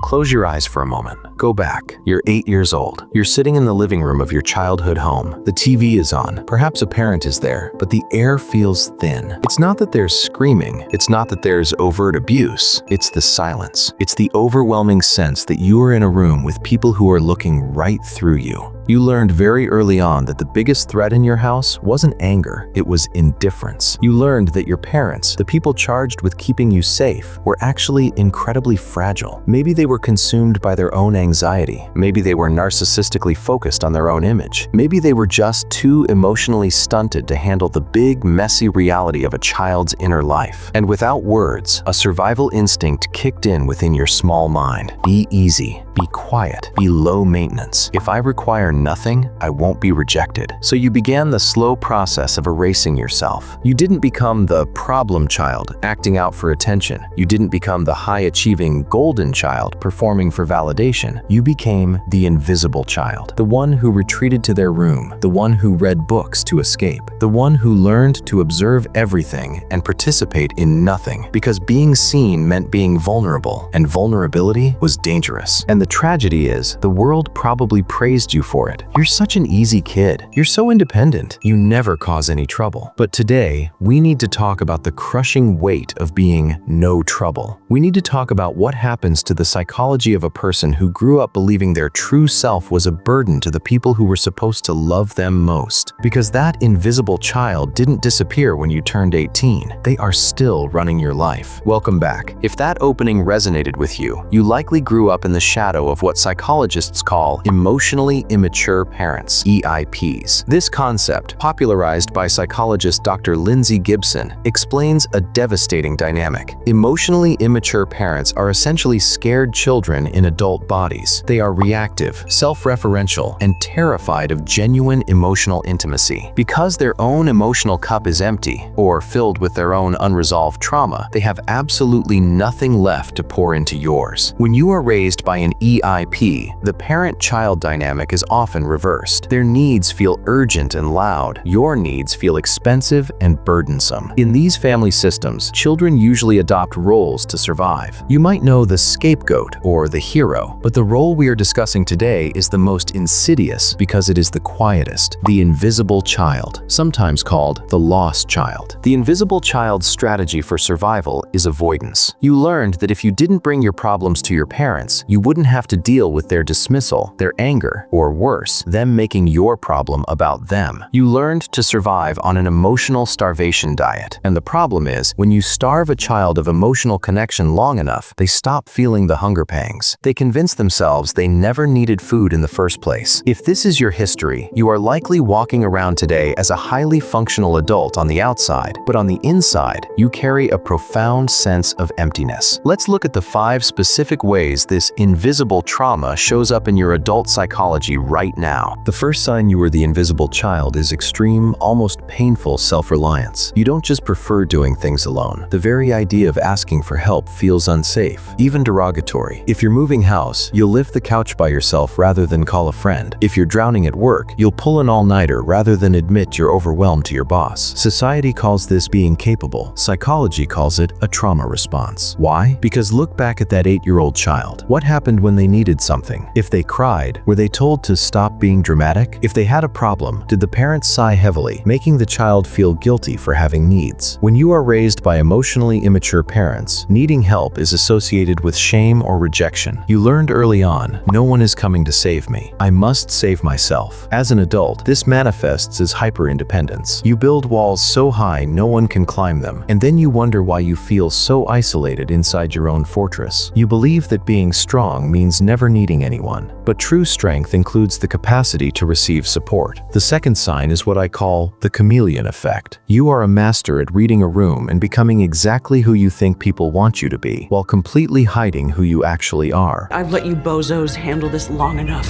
Close your eyes for a moment. Go back. You're 8 years old. You're sitting in the living room of your childhood home. The TV is on. Perhaps a parent is there, but the air feels thin. It's not that there's screaming. It's not that there's overt abuse. It's the silence. It's the overwhelming sense that you are in a room with people who are looking right through you. You learned very early on that the biggest threat in your house wasn't anger, it was indifference. You learned that your parents, the people charged with keeping you safe, were actually incredibly fragile. Maybe they were consumed by their own anxiety. Maybe they were narcissistically focused on their own image. Maybe they were just too emotionally stunted to handle the big, messy reality of a child's inner life. And without words, a survival instinct kicked in within your small mind. Be easy, be quiet, be low maintenance. If I require nothing, I won't be rejected. So you began the slow process of erasing yourself. You didn't become the problem child, acting out for attention. You didn't become the high-achieving golden child, performing for validation. You became the invisible child, the one who retreated to their room, the one who read books to escape, the one who learned to observe everything and participate in nothing, because being seen meant being vulnerable, and vulnerability was dangerous. And the tragedy is, the world probably praised you for it. You're such an easy kid. You're so independent. You never cause any trouble. But today, we need to talk about the crushing weight of being no trouble. We need to talk about what happens to the psychology of a person who grew up believing their true self was a burden to the people who were supposed to love them most. Because that invisible child didn't disappear when you turned 18. They are still running your life. Welcome back. If that opening resonated with you, you likely grew up in the shadow of what psychologists call emotionally immature parents, EIPs. This concept, popularized by psychologist Dr. Lindsay Gibson, explains a devastating dynamic. Emotionally immature parents are essentially scared children in adult bodies. They are reactive, self-referential, and terrified of genuine emotional intimacy. Because their own emotional cup is empty, or filled with their own unresolved trauma, they have absolutely nothing left to pour into yours. When you are raised by an EIP, the parent-child dynamic is often reversed. Their needs feel urgent and loud. Your needs feel expensive and burdensome. In these family systems, children usually adopt roles to survive. You might know the scapegoat or the hero, but the role we are discussing today is the most insidious because it is the quietest, the invisible child, sometimes called the lost child. The invisible child's strategy for survival is avoidance. You learned that if you didn't bring your problems to your parents, you wouldn't have to deal with their dismissal, their anger, or worse, them making your problem about them. You learned to survive on an emotional starvation diet. And the problem is, when you starve a child of emotional connection long enough, they stop feeling the hunger pangs. They convince themselves they never needed food in the first place. If this is your history, you are likely walking around today as a highly functional adult on the outside, but on the inside, you carry a profound sense of emptiness. Let's look at the 5 specific ways this invisible trauma shows up in your adult psychology right now. The first sign you are the invisible child is extreme, almost painful self-reliance. You don't just prefer doing things alone. The very idea of asking for help feels unsafe, even derogatory. If you're moving house, you'll lift the couch by yourself rather than call a friend. If you're drowning at work, you'll pull an all-nighter rather than admit you're overwhelmed to your boss. Society calls this being capable. Psychology calls it a trauma response. Why? Because look back at that 8-year-old child. What happened when they needed something? If they cried, were they told to stop being dramatic? If they had a problem, did the parents sigh heavily, making the child feel guilty for having needs? When you are raised by emotionally immature parents, needing help is associated with shame or rejection. You learned early on, no one is coming to save me. I must save myself. As an adult, this manifests as hyper-independence. You build walls so high no one can climb them, and then you wonder why you feel so isolated inside your own fortress. You believe that being strong means never needing anyone, but true strength includes the capacity to receive support. The second sign is what I call the chameleon effect. You are a master at reading a room and becoming exactly who you think people want you to be, while completely hiding who you actually are. I've let you bozos handle this long enough.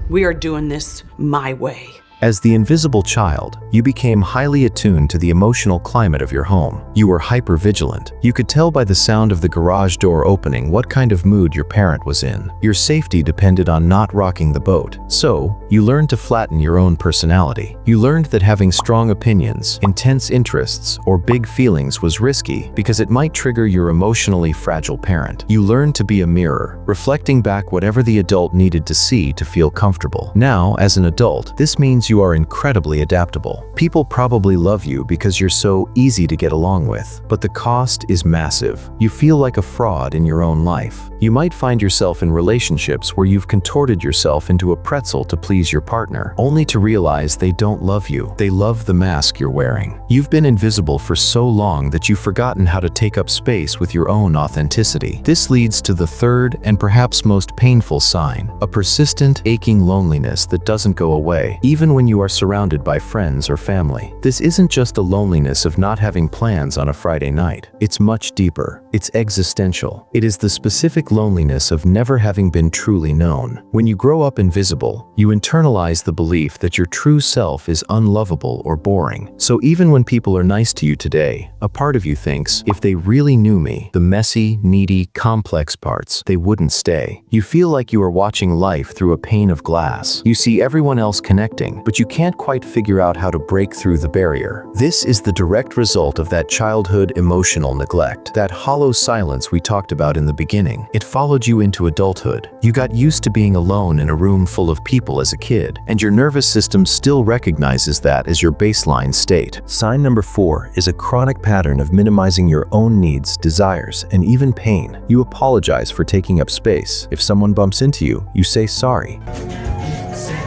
We are doing this my way. As the invisible child, you became highly attuned attuned to the emotional climate of your home. You were hyper-vigilant. You could tell by the sound of the garage door opening what kind of mood your parent was in. Your safety depended on not rocking the boat. So, you learned to flatten your own personality. You learned that having strong opinions, intense interests, or big feelings was risky because it might trigger your emotionally fragile parent. You learned to be a mirror, reflecting back whatever the adult needed to see to feel comfortable. Now, as an adult, this means you are incredibly adaptable. People probably love you because you're so easy to get along with, but the cost is massive. You feel like a fraud in your own life. You might find yourself in relationships where you've contorted yourself into a pretzel to please your partner, only to realize they don't love you. They love the mask you're wearing. You've been invisible for so long that you've forgotten how to take up space with your own authenticity. This leads to the third and perhaps most painful sign, a persistent, aching loneliness that doesn't go away, even when you are surrounded by friends or family. This isn't just a loneliness of not having plans on a Friday night. It's much deeper. It's existential. It is the specific loneliness of never having been truly known. When you grow up invisible, you internalize the belief that your true self is unlovable or boring. So even when people are nice to you today, a part of you thinks, if they really knew me, the messy, needy, complex parts, they wouldn't stay. You feel like you are watching life through a pane of glass. You see everyone else connecting, but you can't quite figure out how to break through the barrier. This is the direct result of that childhood emotional neglect, that hollow silence we talked about in the beginning. It followed you into adulthood. You got used to being alone in a room full of people as a kid, and your nervous system still recognizes that as your baseline state. Sign number 4 is a chronic pattern of minimizing your own needs, desires, and even pain. You apologize for taking up space. If someone bumps into you, you say sorry.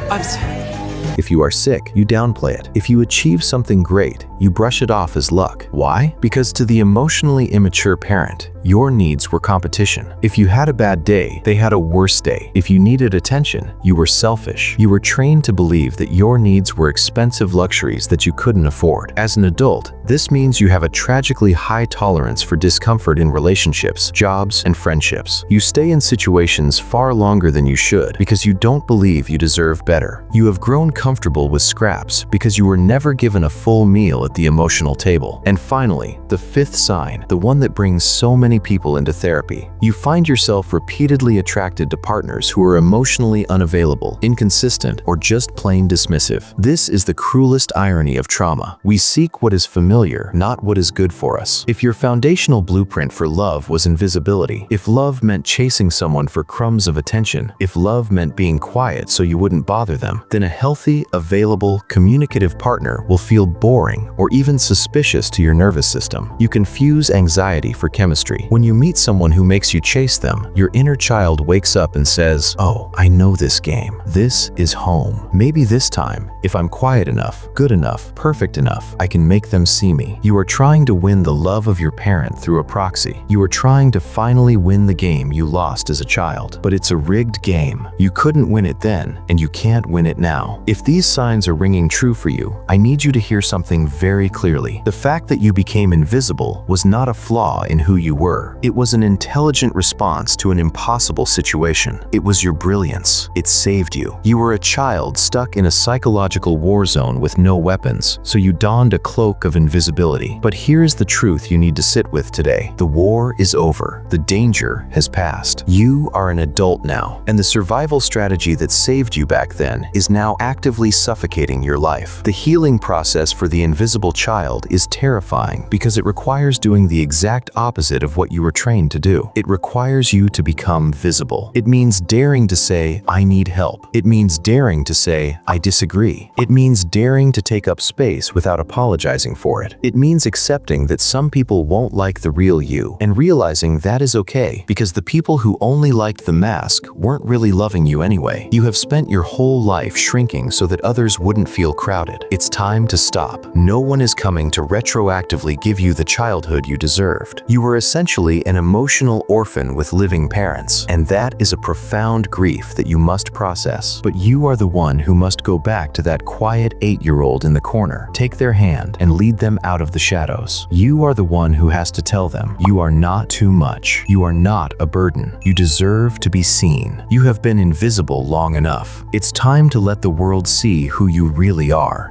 I'm sorry. If you are sick, you downplay it. If you achieve something great, you brush it off as luck. Why? Because to the emotionally immature parent, your needs were competition. If you had a bad day, they had a worse day. If you needed attention, you were selfish. You were trained to believe that your needs were expensive luxuries that you couldn't afford. As an adult, this means you have a tragically high tolerance for discomfort in relationships, jobs, and friendships. You stay in situations far longer than you should because you don't believe you deserve better. You have grown comfortable with scraps because you were never given a full meal at the emotional table. And finally, the fifth sign, the one that brings so many people into therapy. You find yourself repeatedly attracted to partners who are emotionally unavailable, inconsistent, or just plain dismissive. This is the cruelest irony of trauma. We seek what is familiar, not what is good for us. If your foundational blueprint for love was invisibility, if love meant chasing someone for crumbs of attention, if love meant being quiet so you wouldn't bother them, then a healthy, available, communicative partner will feel boring or even suspicious to your nervous system. You confuse anxiety for chemistry. When you meet someone who makes you chase them, your inner child wakes up and says, "Oh, I know this game. This is home. Maybe this time, if I'm quiet enough, good enough, perfect enough, I can make them see me." You are trying to win the love of your parent through a proxy. You are trying to finally win the game you lost as a child. But it's a rigged game. You couldn't win it then, and you can't win it now. If these signs are ringing true for you, I need you to hear something very clearly. The fact that you became invisible was not a flaw in who you were. It was an intelligent response to an impossible situation. It was your brilliance. It saved you. You were a child stuck in a psychological war zone with no weapons, so you donned a cloak of invisibility. But here's the truth you need to sit with today. The war is over. The danger has passed. You are an adult now, and the survival strategy that saved you back then is now actively suffocating your life. The healing process for the invisible child is terrifying because it requires doing the exact opposite of what you were trained to do. It requires you to become visible. It means daring to say, "I need help." It means daring to say, "I disagree." It means daring to take up space without apologizing for it. It means accepting that some people won't like the real you and realizing that is okay because the people who only liked the mask weren't really loving you anyway. You have spent your whole life shrinking so that others wouldn't feel crowded. It's time to stop. No one is coming to retroactively give you the childhood you deserved. You were essentially an emotional orphan with living parents, and that is a profound grief that you must process. But you are the one who must go back to that quiet 8-year-old in the corner, take their hand, and lead them out of the shadows. You are the one who has to tell them, you are not too much. You are not a burden. You deserve to be seen. You have been invisible long enough. It's time to let the world see who you really are.